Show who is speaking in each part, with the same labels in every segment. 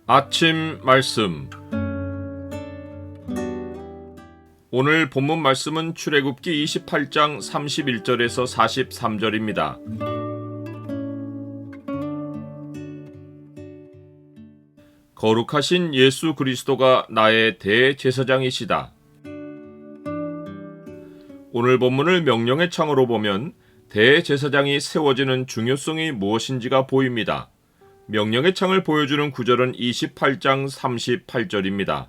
Speaker 1: 아침 말씀. 오늘 본문 말씀은 출애굽기 28장 31절에서 43절입니다. 거룩하신 예수 그리스도가 나의 대제사장이시다. 오늘 본문을 명령의 창으로 보면 대제사장이 세워지는 중요성이 무엇인지가 보입니다. 명령의 창을 보여주는 구절은 28장 38절입니다.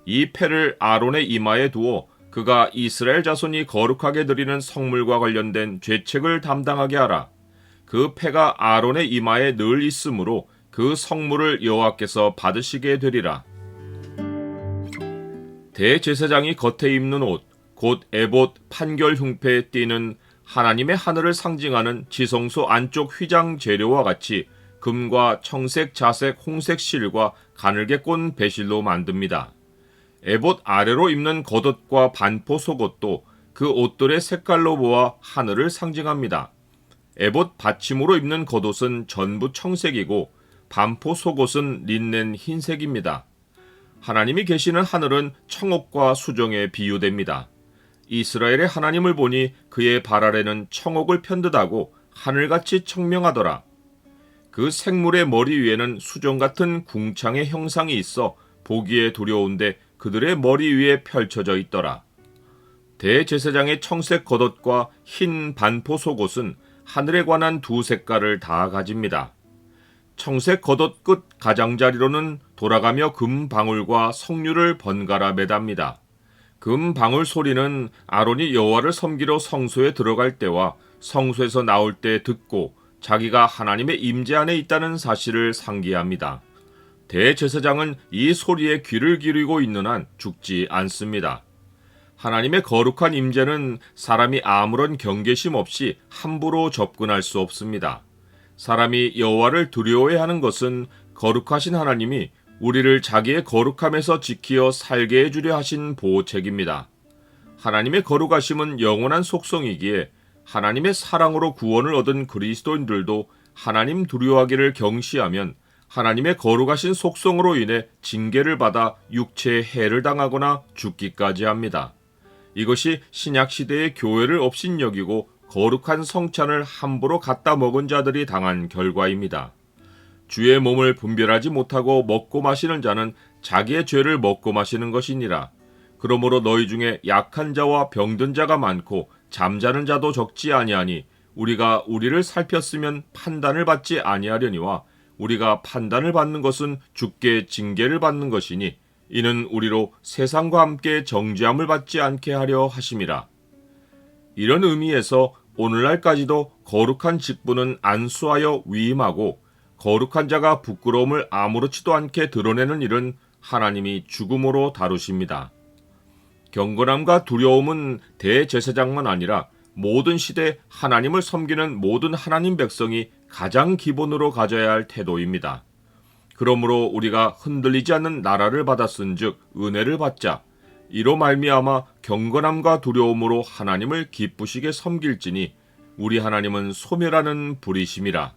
Speaker 1: 이 패를 아론의 이마에 두어 그가 이스라엘 자손이 거룩하게 드리는 성물과 관련된 죄책을 담당하게 하라. 그 패가 아론의 이마에 늘 있으므로 그 성물을 여호와께서 받으시게 되리라. 대제사장이 겉에 입는 옷, 곧 에봇 판결 흉패에 띠는 하나님의 하늘을 상징하는 지성소 안쪽 휘장 재료와 같이 금과 청색, 자색, 홍색 실과 가늘게 꼰 배실로 만듭니다. 에봇 아래로 입는 겉옷과 반포 속옷도 그 옷들의 색깔로 보아 하늘을 상징합니다. 에봇 받침으로 입는 겉옷은 전부 청색이고 반포 속옷은 린넨 흰색입니다. 하나님이 계시는 하늘은 청옥과 수정에 비유됩니다. 이스라엘의 하나님을 보니 그의 발 아래는 청옥을 편듯하고 하늘같이 청명하더라. 그 생물의 머리 위에는 수정 같은 궁창의 형상이 있어 보기에 두려운데 그들의 머리 위에 펼쳐져 있더라. 대제사장의 청색 겉옷과 흰 반포 속옷은 하늘에 관한 두 색깔을 다 가집니다. 청색 겉옷 끝 가장자리로는 돌아가며 금 방울과 석류를 번갈아 매답니다. 금 방울 소리는 아론이 여호와를 섬기러 성소에 들어갈 때와 성소에서 나올 때 듣고 자기가 하나님의 임재 안에 있다는 사실을 상기합니다. 대제사장은 이 소리에 귀를 기울이고 있는 한 죽지 않습니다. 하나님의 거룩한 임재는 사람이 아무런 경계심 없이 함부로 접근할 수 없습니다. 사람이 여호와를 두려워해야 하는 것은 거룩하신 하나님이 우리를 자기의 거룩함에서 지키어 살게 해주려 하신 보호책입니다. 하나님의 거룩하심은 영원한 속성이기에 하나님의 사랑으로 구원을 얻은 그리스도인들도 하나님 두려워하기를 경시하면 하나님의 거룩하신 속성으로 인해 징계를 받아 육체의 해를 당하거나 죽기까지 합니다. 이것이 신약시대의 교회를 업신여기고 거룩한 성찬을 함부로 갖다 먹은 자들이 당한 결과입니다. 주의 몸을 분별하지 못하고 먹고 마시는 자는 자기의 죄를 먹고 마시는 것이니라. 그러므로 너희 중에 약한 자와 병든 자가 많고 잠자는 자도 적지 아니하니 우리가 우리를 살폈으면 판단을 받지 아니하려니와 우리가 판단을 받는 것은 주께 징계를 받는 것이니 이는 우리로 세상과 함께 정죄함을 받지 않게 하려 하심이라. 이런 의미에서 오늘날까지도 거룩한 직분은 안수하여 위임하고 거룩한 자가 부끄러움을 아무렇지도 않게 드러내는 일은 하나님이 죽음으로 다루십니다. 경건함과 두려움은 대제사장만 아니라 모든 시대 하나님을 섬기는 모든 하나님 백성이 가장 기본으로 가져야 할 태도입니다. 그러므로 우리가 흔들리지 않는 나라를 받았은즉 은혜를 받자. 이로 말미암아 경건함과 두려움으로 하나님을 기쁘시게 섬길지니 우리 하나님은 소멸하는 불이심이라.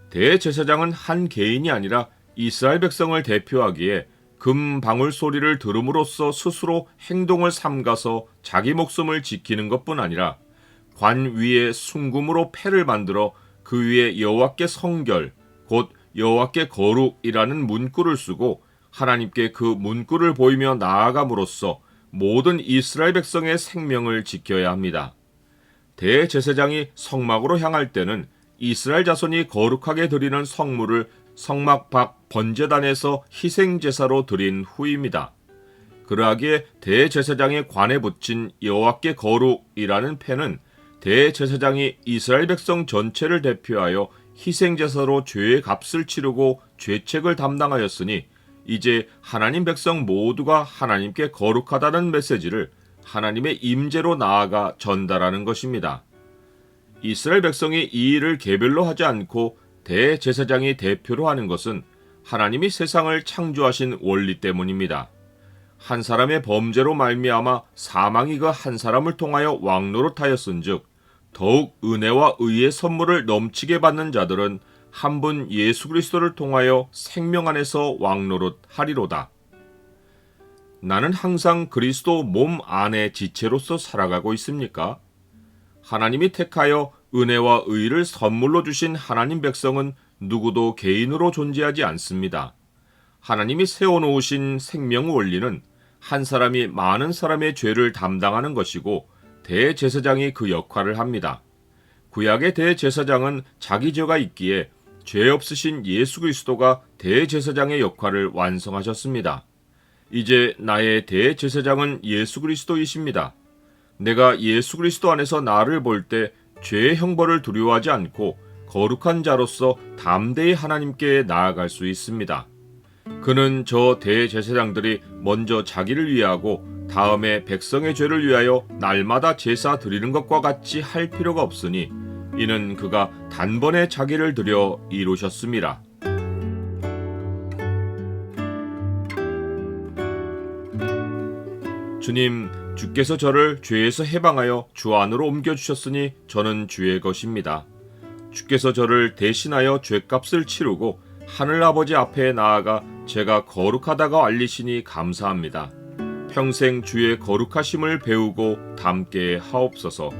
Speaker 1: 대제사장은 한 개인이 아니라 이스라엘 백성을 대표하기에 금 방울 소리를 들음으로써 스스로 행동을 삼가서 자기 목숨을 지키는 것뿐 아니라 관 위에 순금으로 패를 만들어 그 위에 여호와께 성결, 곧 여호와께 거룩이라는 문구를 쓰고 하나님께 그 문구를 보이며 나아감으로써 모든 이스라엘 백성의 생명을 지켜야 합니다. 대제사장이 성막으로 향할 때는 이스라엘 자손이 거룩하게 드리는 성물을 성막 밖 번제단에서 희생제사로 드린 후입니다. 그러하기에 대제사장의 관에 붙인 여호와께 거룩이라는 패는 대제사장이 이스라엘 백성 전체를 대표하여 희생제사로 죄의 값을 치르고 죄책을 담당하였으니 이제 하나님 백성 모두가 하나님께 거룩하다는 메시지를 하나님의 임재로 나아가 전달하는 것입니다. 이스라엘 백성이 이 일을 개별로 하지 않고 대제사장이 대표로 하는 것은 하나님이 세상을 창조하신 원리 때문입니다. 한 사람의 범죄로 말미암아 사망이 그 한 사람을 통하여 왕노릇하였은즉 더욱 은혜와 의의 선물을 넘치게 받는 자들은 한 분 예수 그리스도를 통하여 생명 안에서 왕노릇 하리로다. 나는 항상 그리스도 몸 안의 지체로서 살아가고 있습니까? 하나님이 택하여 은혜와 의를 선물로 주신 하나님 백성은 누구도 개인으로 존재하지 않습니다. 하나님이 세워놓으신 생명 원리는 한 사람이 많은 사람의 죄를 담당하는 것이고 대제사장이 그 역할을 합니다. 구약의 대제사장은 자기 죄가 있기에 죄 없으신 예수 그리스도가 대제사장의 역할을 완성하셨습니다. 이제 나의 대제사장은 예수 그리스도이십니다. 내가 예수 그리스도 안에서 나를 볼 때 죄의 형벌을 두려워하지 않고 거룩한 자로서 담대히 하나님께 나아갈 수 있습니다. 그는 저 대제사장들이 먼저 자기를 위하고 다음에 백성의 죄를 위하여 날마다 제사 드리는 것과 같이 할 필요가 없으니 이는 그가 단번에 자기를 드려 이루셨습니다. 주님, 주께서 저를 죄에서 해방하여 주 안으로 옮겨주셨으니 저는 주의 것입니다. 주께서 저를 대신하여 죄값을 치르고 하늘아버지 앞에 나아가 제가 거룩하다고 알리시니 감사합니다. 평생 주의 거룩하심을 배우고 담게 하옵소서.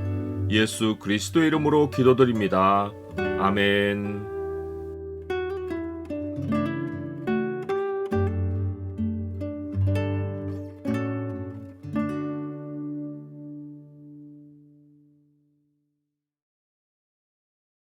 Speaker 1: 예수 그리스도 이름으로 기도드립니다. 아멘.